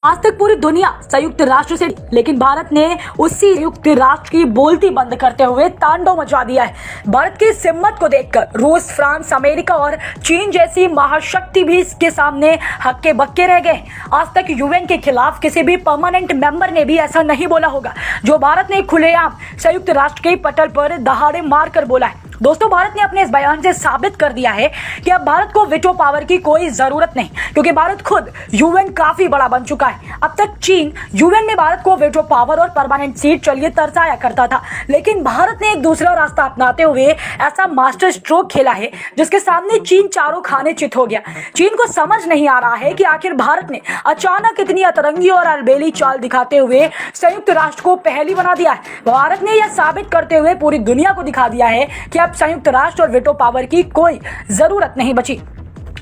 आज तक पूरी दुनिया संयुक्त राष्ट्र से, लेकिन भारत ने उसी संयुक्त राष्ट्र की बोलती बंद करते हुए तांडव मचा दिया है। भारत की इस हिम्मत को देखकर रूस, फ्रांस, अमेरिका और चीन जैसी महाशक्ति भी इसके सामने हक्के बक्के रह गए। आज तक यूएन के खिलाफ किसी भी परमानेंट मेंबर ने भी ऐसा नहीं बोला होगा जो भारत ने खुलेआम संयुक्त राष्ट्र के पटल पर दहाड़े मारकर बोला है। दोस्तों, भारत ने अपने इस बयान से साबित कर दिया है कि अब भारत को वीटो पावर की कोई जरूरत नहीं, क्योंकि भारत खुद यूएन काफी बड़ा बन चुका है। अब तक चीन यूएन में भारत को वीटो पावर और परमानेंट सीट चलिए तरसाया करता था, लेकिन भारत ने एक दूसरा रास्ता अपनाते हुए ऐसा मास्टर स्ट्रोक खेला है जिसके सामने चीन चारों खाने चित हो गया। चीन को समझ नहीं आ रहा है कि आखिर भारत ने अचानक इतनी अतरंगी और अलबेली चाल दिखाते हुए संयुक्त राष्ट्र को पहेली बना दिया है। भारत ने यह साबित करते हुए पूरी दुनिया को दिखा दिया है कि संयुक्त राष्ट्र और वीटो पावर की कोई जरूरत नहीं बची।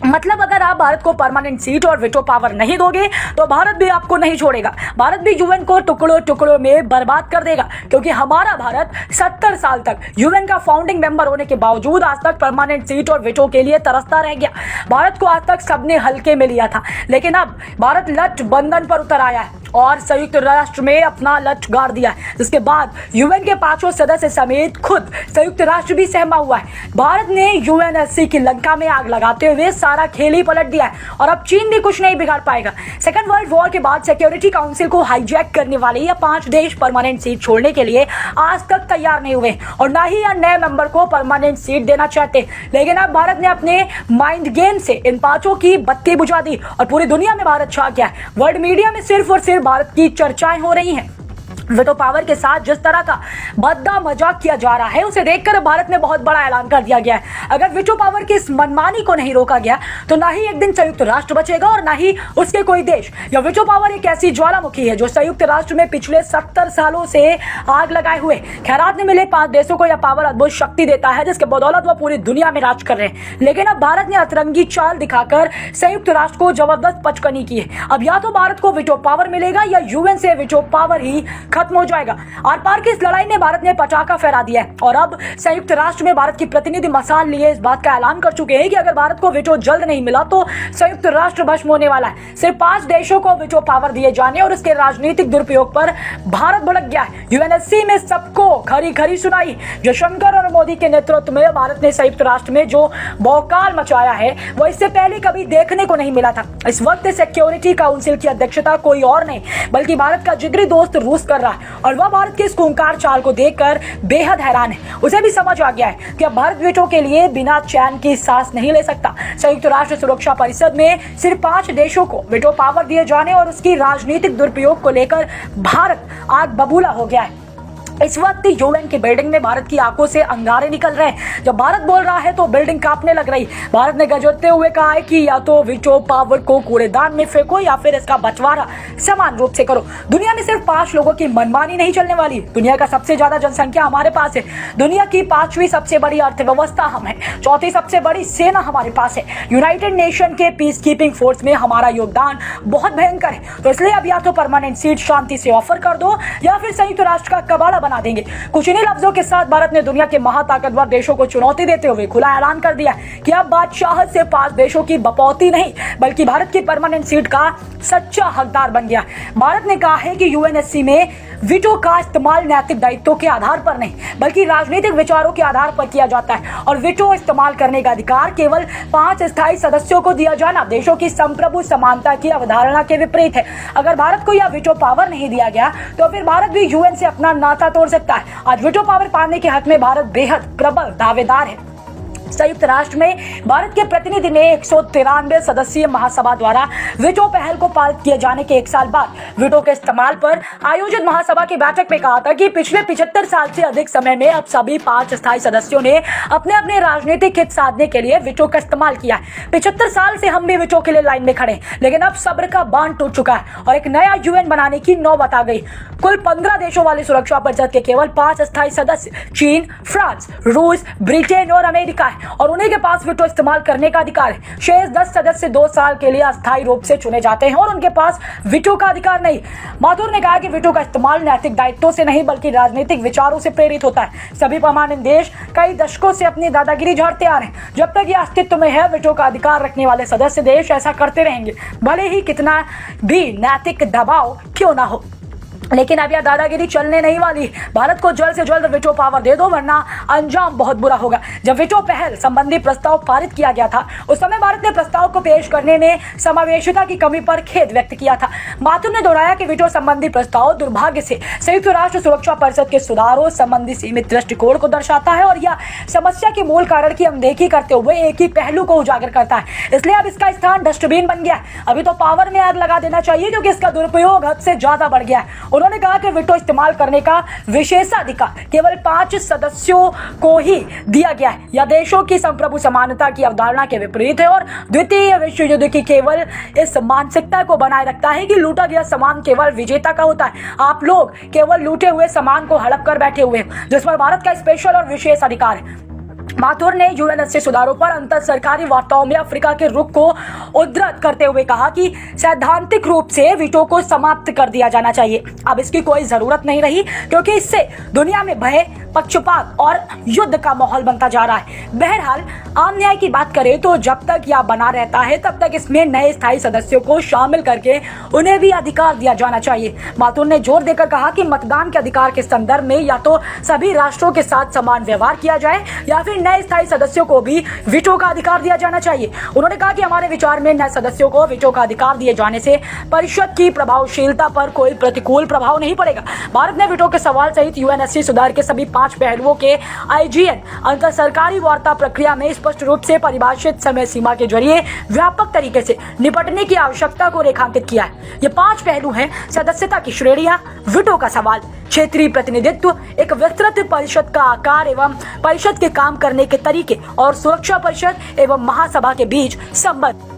मतलब अगर आप भारत को परमानेंट सीट और वीटो पावर नहीं दोगे तो भारत भी आपको नहीं छोड़ेगा। भारत भी यूएन को टुकड़ों टुकड़ों में बर्बाद कर देगा, क्योंकि हमारा भारत 70 साल तक यूएन का फाउंडिंग मेंबर होने के बावजूद आज तक परमानेंट सीट और वीटो के लिए तरसता रह गया। भारत को आज तक सबने हल्के में लिया था, लेकिन अब भारत लठ बंधन पर उतर आया है और संयुक्त राष्ट्र में अपना लठ गाड़ दिया है, जिसके बाद यूएन के 5 सदस्य समेत खुद संयुक्त राष्ट्र भी सहमा हुआ है। भारत ने यूएनएससी की लंका में आग लगाते हुए सारा खेल ही पलट दिया है और अब चीन भी कुछ नहीं बिगाड़ पाएगा। सेकेंड वर्ल्ड वॉर के बाद सिक्योरिटी काउंसिल को हाईजैक करने वाले ये 5 देश परमानेंट सीट छोड़ने के लिए आज तक तैयार नहीं हुए और ना ही नए मेंबर को परमानेंट सीट देना चाहते। लेकिन अब भारत ने अपने माइंड गेम से इन 5 की बत्ती बुझा दी और पूरी दुनिया में भारत छा गया है। वर्ल्ड मीडिया में सिर्फ और सिर्फ भारत की चर्चाएं हो रही हैं। वीटो पावर के साथ जिस तरह का भद्दा मजाक किया जा रहा है उसे देखकर भारत में बहुत बड़ा ऐलान कर दिया गया है। अगर वीटो पावर की इस मनमानी को नहीं रोका गया तो ना ही एक दिन संयुक्त राष्ट्र बचेगा और ना ही उसके कोई देश। यह वीटो पावर एक ऐसी ज्वालामुखी है जो संयुक्त राष्ट्र में पिछले 70 सालों से आग लगाए हुए खैरात ने मिले 5 देशों को यह पावर अद्भुत शक्ति देता है, जिसके बदौलत वह पूरी दुनिया में राज कर रहे हैं। लेकिन अब भारत ने अतरंगी चाल दिखाकर संयुक्त राष्ट्र को जबरदस्त पचकनी की है। अब या तो भारत को वीटो पावर मिलेगा या यूएन से वीटो पावर ही खत्म हो जाएगा। आर पार की इस लड़ाई में भारत ने पटाखा फहरा दिया है और अब संयुक्त राष्ट्र में भारत की प्रतिनिधि मसाल लिए इस बात का ऐलान कर चुके हैं कि अगर भारत को वीटो जल्द नहीं मिला तो संयुक्त राष्ट्र भस्म होने वाला है। सिर्फ 5 देशों को वीटो पावर दिए जाने और उसके राजनीतिक दुरुपयोग पर भारत भड़क गया है। यूएनएससी में सबको खरी खरी सुनाई। जयशंकर और मोदी के नेतृत्व में भारत ने संयुक्त राष्ट्र में जो बौकाल मचाया है वो इससे पहले कभी देखने को नहीं मिला था। इस वक्त सिक्योरिटी काउंसिल की अध्यक्षता कोई और नहीं बल्कि भारत का जिगरी दोस्त रूस कर रहा है और वह भारत की इस खूंखार चाल को देखकर बेहद हैरान है। उसे भी समझ आ गया है कि अब भारत वीटो के लिए बिना चैन की सांस नहीं ले सकता। संयुक्त राष्ट्र सुरक्षा परिषद में सिर्फ 5 देशों को वीटो पावर दिए जाने और उसकी राजनीतिक दुरुपयोग को लेकर भारत आग बबूला हो गया है। इस वक्त यूएन की बिल्डिंग में भारत की आंखों से अंगारे निकल रहे हैं। जब भारत बोल रहा है तो बिल्डिंग कांपने लग रही। भारत ने गरजते हुए कहा है कि या तो वीटो पावर को कूड़ेदान में फेंको या फिर इसका बंटवारा समान रूप से करो। दुनिया में सिर्फ 5 लोगों की मनमानी नहीं चलने वाली। दुनिया का सबसे ज्यादा जनसंख्या हमारे पास है। दुनिया की 5वीं सबसे बड़ी अर्थव्यवस्था हम है। 4थी सबसे बड़ी सेना हमारे पास है। यूनाइटेड नेशन के पीस कीपिंग फोर्स में हमारा योगदान बहुत भयंकर है। तो इसलिए अब या तो परमानेंट सीट शांति से ऑफर कर दो या फिर संयुक्त राष्ट्र का कबाड़ा बना देंगे। कुछ इन्हीं लफ्जों के साथ भारत ने दुनिया के महाताकतवर देशों को चुनौती देते हुए खुला ऐलान कर दिया कि अब बादशाहत से 5 देशों की बपौती नहीं बल्कि भारत की परमानेंट सीट का सच्चा हकदार बन गया। भारत ने कहा है कि यूएनएससी में वीटो का इस्तेमाल नैतिक दायित्वों के आधार पर नहीं बल्कि राजनीतिक विचारों के आधार पर किया जाता है और वीटो इस्तेमाल करने का अधिकार केवल 5 स्थायी सदस्यों को दिया जाना देशों की संप्रभु समानता की अवधारणा के विपरीत है। अगर भारत को यह वीटो पावर नहीं दिया गया तो फिर भारत भी यूएन से अपना नाता तोड़ सकता है। आज वीटो पावर पाने के हक में भारत बेहद प्रबल दावेदार है। संयुक्त राष्ट्र में भारत के प्रतिनिधि ने 193 सदस्यीय महासभा द्वारा वीटो पहल को पारित किए जाने के 1 साल बाद वीटो के इस्तेमाल पर आयोजित महासभा की बैठक में कहा था कि पिछले 75 साल से अधिक समय में अब सभी 5 स्थायी सदस्यों ने अपने अपने राजनीतिक हित साधने के लिए वीटो का इस्तेमाल किया है। 75 साल से हम भी वीटो के लिए लाइन में खड़े, लेकिन अब सब्र का बांध टूट चुका है और एक नया यूएन बनाने की नौबत आ गई। कुल 15 देशों वाली सुरक्षा परिषद के केवल 5 स्थायी सदस्य चीन, फ्रांस, रूस, ब्रिटेन और अमेरिका है। और उन्हीं के पास वीटो इस्तेमाल करने का अधिकार है। शेष 10 सदस्य 2 साल के लिए अस्थायी रूप से चुने जाते हैं और उनके पास वीटो का अधिकार नहीं। माथुर ने कहा कि वीटो का इस्तेमाल नैतिक दायित्वों से नहीं बल्कि राजनीतिक विचारों से प्रेरित होता है। सभी परमाणु देश कई दशकों से अपनी दादागिरी झाड़ते आ रहे हैं। जब तक ये अस्तित्व में है, वीटो का अधिकार रखने वाले सदस्य देश ऐसा करते रहेंगे, भले ही कितना भी नैतिक दबाव क्यों ना हो। लेकिन अब यह दादागिरी चलने नहीं वाली। भारत को जल्द से जल्द वीटो पावर दे दो, वरना अंजाम बहुत बुरा होगा। जब वीटो पहल संबंधी प्रस्ताव पारित किया गया था, उस समय भारत ने प्रस्ताव को पेश करने में समावेशिता की कमी पर खेद व्यक्त किया था। माथुर ने दोहराया कि वीटो संबंधी प्रस्ताव दुर्भाग्य से संयुक्त राष्ट्र सुरक्षा परिषद के सुधारों संबंधी सीमित दृष्टिकोण को दर्शाता है और यह समस्या के मूल कारण की अनदेखी करते हुए एक ही पहलू को उजागर करता है। इसलिए अब इसका स्थान डस्टबिन बन गया है। अभी तो पावर में आग लगा देना चाहिए, क्योंकि इसका दुरुपयोग हद से ज्यादा बढ़ गया है। उन्होंने कहा कि वीटो इस्तेमाल करने का विशेषाधिकार केवल 5 सदस्यों को ही दिया गया है। यह देशों की संप्रभु समानता की अवधारणा के विपरीत है और द्वितीय विश्व युद्ध की केवल इस मानसिकता को बनाए रखता है कि लूटा गया सामान केवल विजेता का होता है। आप लोग केवल लूटे हुए सामान को हड़प कर बैठे हुए हैं, जिस पर भारत का स्पेशल और विशेष अधिकार है। माथुर ने यूएनएससी सुधारों पर अंतर सरकारी वार्ताओं में अफ्रीका के रुख को उद्धृत करते हुए कहा कि सैद्धांतिक रूप से वीटो को समाप्त कर दिया जाना चाहिए। अब इसकी कोई जरूरत नहीं रही, क्योंकि इससे दुनिया में भय, पक्षपात और युद्ध का माहौल बनता जा रहा है। बहरहाल आम न्याय की बात करें तो जब तक यह बना रहता है, तब तक इसमें नए स्थायी सदस्यों को शामिल करके उन्हें भी अधिकार दिया जाना चाहिए। माथुर ने जोर देकर कहा कि मतदान के अधिकार के संदर्भ में या तो सभी राष्ट्रों के साथ समान व्यवहार किया जाए या फिर नए स्थायी सदस्यों को भी वीटो का अधिकार दिया जाना चाहिए। उन्होंने कहा कि हमारे विचार में नए सदस्यों को वीटो का अधिकार दिए जाने से परिषद की प्रभावशीलता पर कोई प्रतिकूल प्रभाव नहीं पड़ेगा। भारत ने वीटो के सवाल सहित यूएनएससी सुधार के सभी 5 पहलुओं के आईजीएन अंतर सरकारी वार्ता प्रक्रिया में स्पष्ट रूप से परिभाषित समय सीमा के जरिए व्यापक तरीके से निपटने की आवश्यकता को रेखांकित किया है। ये 5 पहलू हैं: सदस्यता की श्रेणियां, वीटो का सवाल, क्षेत्रीय प्रतिनिधित्व, एक विस्तृत परिषद का आकार एवं परिषद के काम करने के तरीके और सुरक्षा परिषद एवं महासभा के बीच संबंध।